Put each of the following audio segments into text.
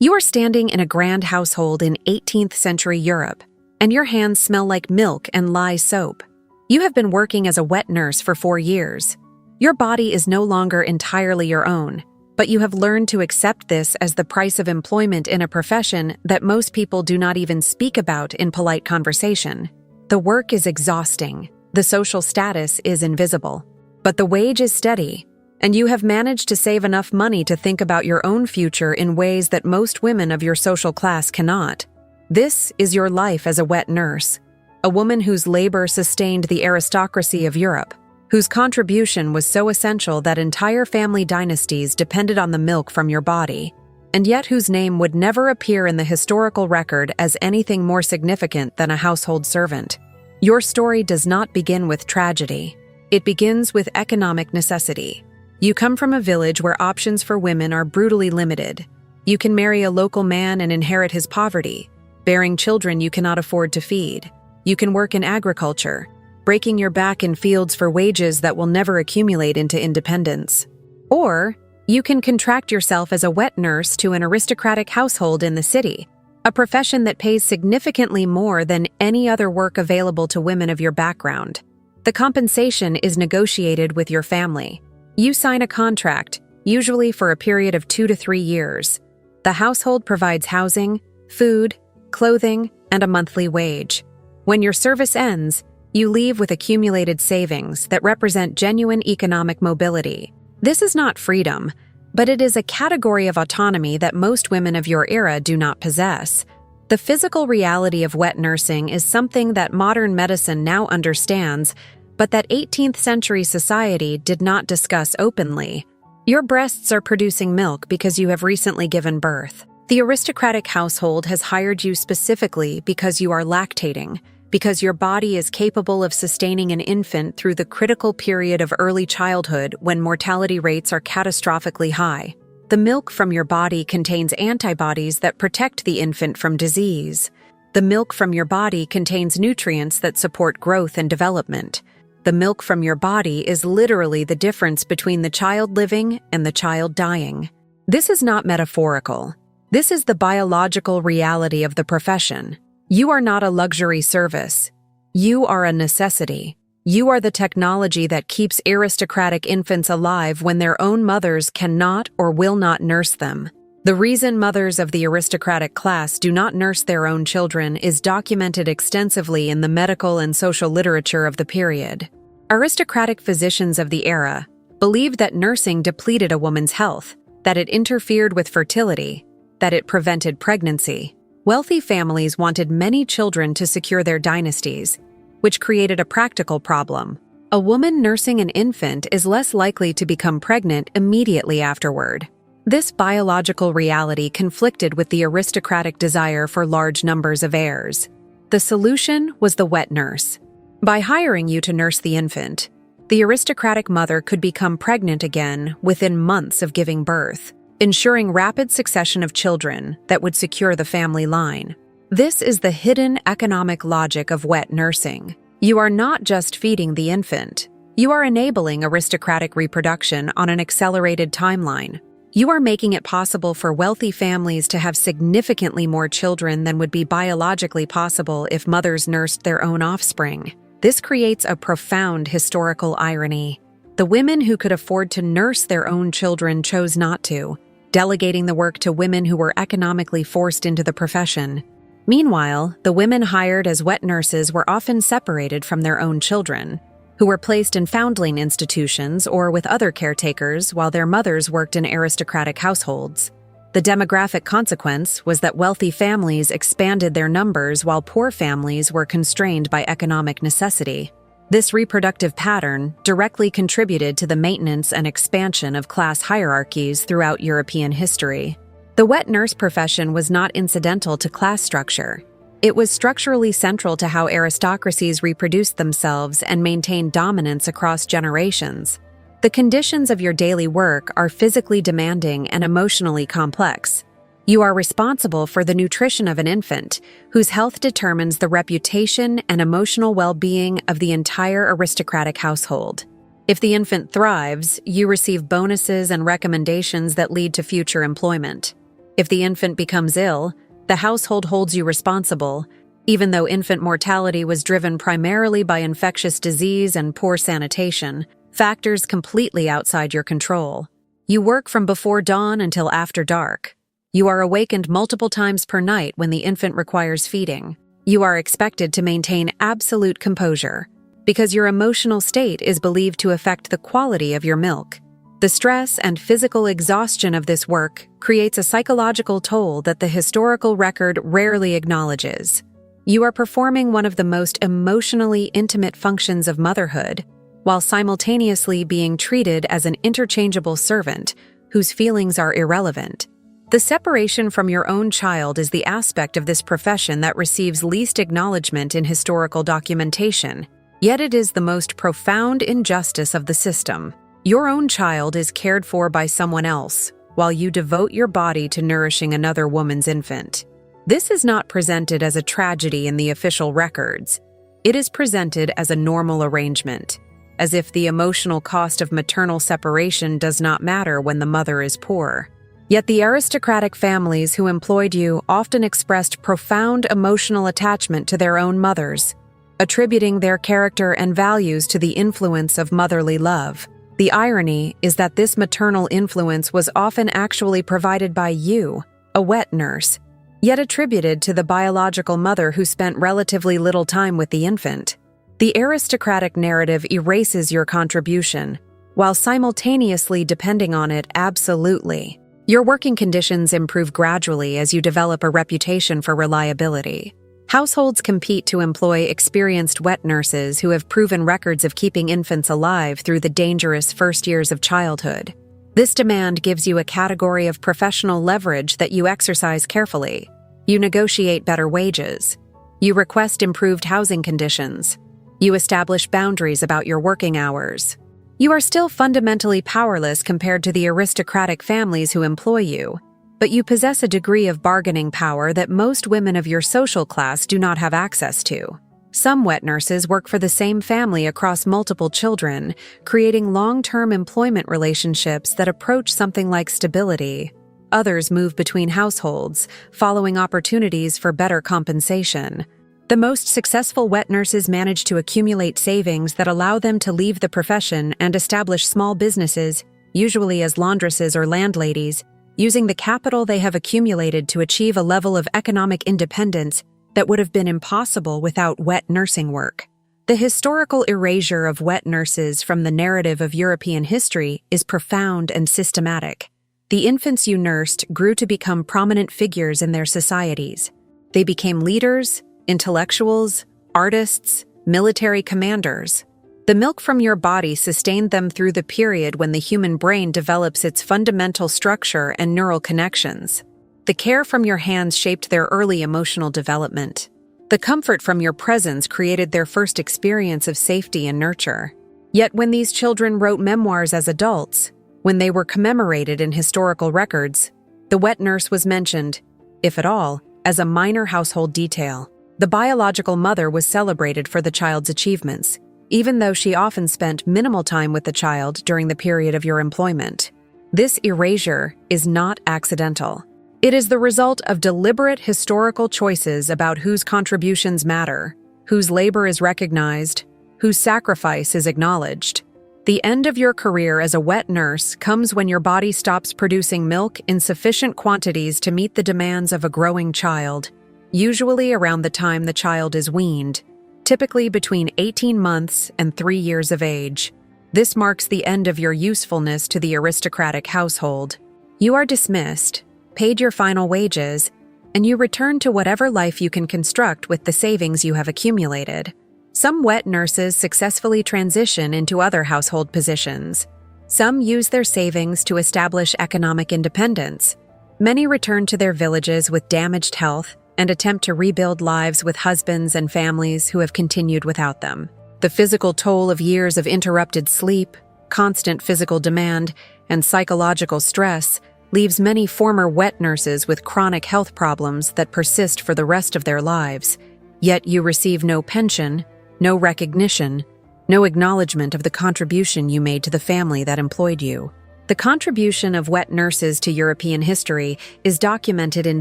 You are standing in a grand household in 18th century Europe, and your hands smell like milk and lye soap. You have been working as a wet nurse for 4 years. Your body is no longer entirely your own, but you have learned to accept this as the price of employment in a profession that most people do not even speak about in polite conversation. The work is exhausting, the social status is invisible, but the wage is steady, and you have managed to save enough money to think about your own future in ways that most women of your social class cannot. This is your life as a wet nurse, a woman whose labor sustained the aristocracy of Europe, whose contribution was so essential that entire family dynasties depended on the milk from your body, and yet whose name would never appear in the historical record as anything more significant than a household servant. Your story does not begin with tragedy. It begins with economic necessity. You come from a village where options for women are brutally limited. You can marry a local man and inherit his poverty, bearing children you cannot afford to feed. You can work in agriculture, breaking your back in fields for wages that will never accumulate into independence. Or you can contract yourself as a wet nurse to an aristocratic household in the city, a profession that pays significantly more than any other work available to women of your background. The compensation is negotiated with your family. You sign a contract, usually for a period of 2 to 3 years. The household provides housing, food, clothing, and a monthly wage. When your service ends, you leave with accumulated savings that represent genuine economic mobility. This is not freedom, but it is a category of autonomy that most women of your era do not possess. The physical reality of wet nursing is something that modern medicine now understands, but that 18th century society did not discuss openly. Your breasts are producing milk because you have recently given birth. The aristocratic household has hired you specifically because you are lactating, because your body is capable of sustaining an infant through the critical period of early childhood when mortality rates are catastrophically high. The milk from your body contains antibodies that protect the infant from disease. The milk from your body contains nutrients that support growth and development. The milk from your body is literally the difference between the child living and the child dying. This is not metaphorical. This is the biological reality of the profession. You are not a luxury service. You are a necessity. You are the technology that keeps aristocratic infants alive when their own mothers cannot or will not nurse them. The reason mothers of the aristocratic class do not nurse their own children is documented extensively in the medical and social literature of the period. Aristocratic physicians of the era believed that nursing depleted a woman's health, that it interfered with fertility, that it prevented pregnancy. Wealthy families wanted many children to secure their dynasties, which created a practical problem. A woman nursing an infant is less likely to become pregnant immediately afterward. This biological reality conflicted with the aristocratic desire for large numbers of heirs. The solution was the wet nurse. By hiring you to nurse the infant, the aristocratic mother could become pregnant again within months of giving birth, ensuring rapid succession of children that would secure the family line. This is the hidden economic logic of wet nursing. You are not just feeding the infant. You are enabling aristocratic reproduction on an accelerated timeline. You are making it possible for wealthy families to have significantly more children than would be biologically possible if mothers nursed their own offspring. This creates a profound historical irony. The women who could afford to nurse their own children chose not to, delegating the work to women who were economically forced into the profession. Meanwhile, the women hired as wet nurses were often separated from their own children, who were placed in foundling institutions or with other caretakers while their mothers worked in aristocratic households. The demographic consequence was that wealthy families expanded their numbers while poor families were constrained by economic necessity. This reproductive pattern directly contributed to the maintenance and expansion of class hierarchies throughout European history. The wet nurse profession was not incidental to class structure. It was structurally central to how aristocracies reproduced themselves and maintained dominance across generations. The conditions of your daily work are physically demanding and emotionally complex. You are responsible for the nutrition of an infant, whose health determines the reputation and emotional well-being of the entire aristocratic household. If the infant thrives, you receive bonuses and recommendations that lead to future employment. If the infant becomes ill, the household holds you responsible, even though infant mortality was driven primarily by infectious disease and poor sanitation, factors completely outside your control. You work from before dawn until after dark. You are awakened multiple times per night when the infant requires feeding. You are expected to maintain absolute composure, because your emotional state is believed to affect the quality of your milk. The stress and physical exhaustion of this work creates a psychological toll that the historical record rarely acknowledges. You are performing one of the most emotionally intimate functions of motherhood, while simultaneously being treated as an interchangeable servant whose feelings are irrelevant. The separation from your own child is the aspect of this profession that receives least acknowledgement in historical documentation, yet it is the most profound injustice of the system. Your own child is cared for by someone else, while you devote your body to nourishing another woman's infant. This is not presented as a tragedy in the official records. It is presented as a normal arrangement, as if the emotional cost of maternal separation does not matter when the mother is poor. Yet the aristocratic families who employed you often expressed profound emotional attachment to their own mothers, attributing their character and values to the influence of motherly love. The irony is that this maternal influence was often actually provided by you, a wet nurse, yet attributed to the biological mother who spent relatively little time with the infant. The aristocratic narrative erases your contribution, while simultaneously depending on it absolutely. Your working conditions improve gradually as you develop a reputation for reliability. Households compete to employ experienced wet nurses who have proven records of keeping infants alive through the dangerous first years of childhood. This demand gives you a category of professional leverage that you exercise carefully. You negotiate better wages. You request improved housing conditions. You establish boundaries about your working hours. You are still fundamentally powerless compared to the aristocratic families who employ you, but you possess a degree of bargaining power that most women of your social class do not have access to. Some wet nurses work for the same family across multiple children, creating long-term employment relationships that approach something like stability. Others move between households, following opportunities for better compensation. The most successful wet nurses manage to accumulate savings that allow them to leave the profession and establish small businesses, usually as laundresses or landladies, using the capital they have accumulated to achieve a level of economic independence that would have been impossible without wet nursing work. The historical erasure of wet nurses from the narrative of European history is profound and systematic. The infants you nursed grew to become prominent figures in their societies. They became leaders, intellectuals, artists, military commanders. The milk from your body sustained them through the period when the human brain develops its fundamental structure and neural connections. The care from your hands shaped their early emotional development. The comfort from your presence created their first experience of safety and nurture. Yet when these children wrote memoirs as adults, when they were commemorated in historical records, the wet nurse was mentioned, if at all, as a minor household detail. The biological mother was celebrated for the child's achievements, even though she often spent minimal time with the child during the period of your employment. This erasure is not accidental. It is the result of deliberate historical choices about whose contributions matter, whose labor is recognized, whose sacrifice is acknowledged. The end of your career as a wet nurse comes when your body stops producing milk in sufficient quantities to meet the demands of a growing child, usually around the time the child is weaned, typically between 18 months and 3 years of age. This marks the end of your usefulness to the aristocratic household. You are dismissed, paid your final wages, and you return to whatever life you can construct with the savings you have accumulated. Some wet nurses successfully transition into other household positions. Some use their savings to establish economic independence. Many return to their villages with damaged health and attempt to rebuild lives with husbands and families who have continued without them. The physical toll of years of interrupted sleep, constant physical demand, and psychological stress leaves many former wet nurses with chronic health problems that persist for the rest of their lives. Yet you receive no pension, no recognition, no acknowledgement of the contribution you made to the family that employed you. The contribution of wet nurses to European history is documented in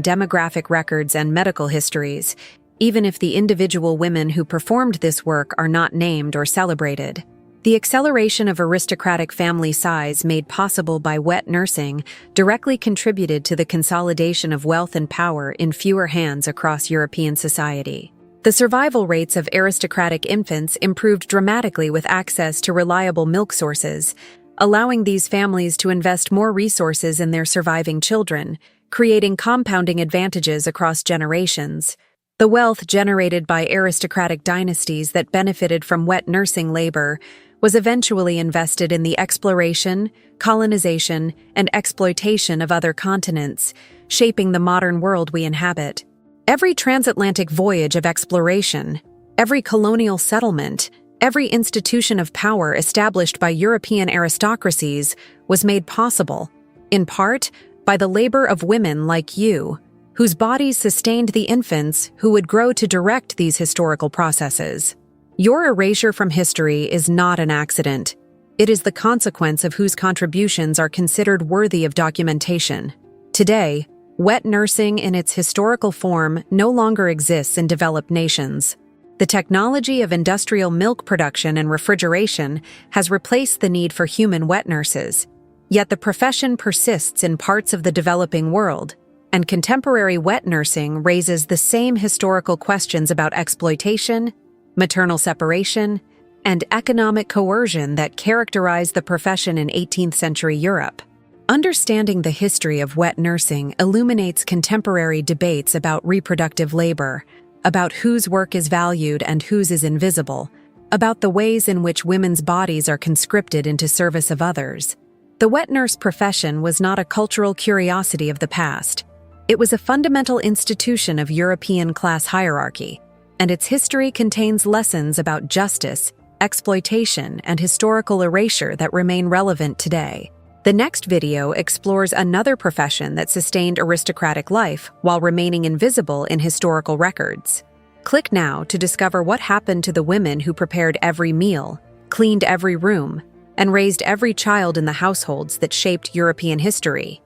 demographic records and medical histories, even if the individual women who performed this work are not named or celebrated. The acceleration of aristocratic family size made possible by wet nursing directly contributed to the consolidation of wealth and power in fewer hands across European society. The survival rates of aristocratic infants improved dramatically with access to reliable milk sources, allowing these families to invest more resources in their surviving children, creating compounding advantages across generations. The wealth generated by aristocratic dynasties that benefited from wet nursing labor was eventually invested in the exploration, colonization, and exploitation of other continents, shaping the modern world we inhabit. Every transatlantic voyage of exploration, every colonial settlement, every institution of power established by European aristocracies was made possible, in part, by the labor of women like you, whose bodies sustained the infants who would grow to direct these historical processes. Your erasure from history is not an accident. It is the consequence of whose contributions are considered worthy of documentation. Today, wet nursing in its historical form no longer exists in developed nations. The technology of industrial milk production and refrigeration has replaced the need for human wet nurses, yet the profession persists in parts of the developing world, and contemporary wet nursing raises the same historical questions about exploitation, maternal separation, and economic coercion that characterized the profession in 18th century Europe. Understanding the history of wet nursing illuminates contemporary debates about reproductive labor, about whose work is valued and whose is invisible, about the ways in which women's bodies are conscripted into service of others. The wet nurse profession was not a cultural curiosity of the past. It was a fundamental institution of European class hierarchy, and its history contains lessons about justice, exploitation, and historical erasure that remain relevant today. The next video explores another profession that sustained aristocratic life while remaining invisible in historical records. Click now to discover what happened to the women who prepared every meal, cleaned every room, and raised every child in the households that shaped European history.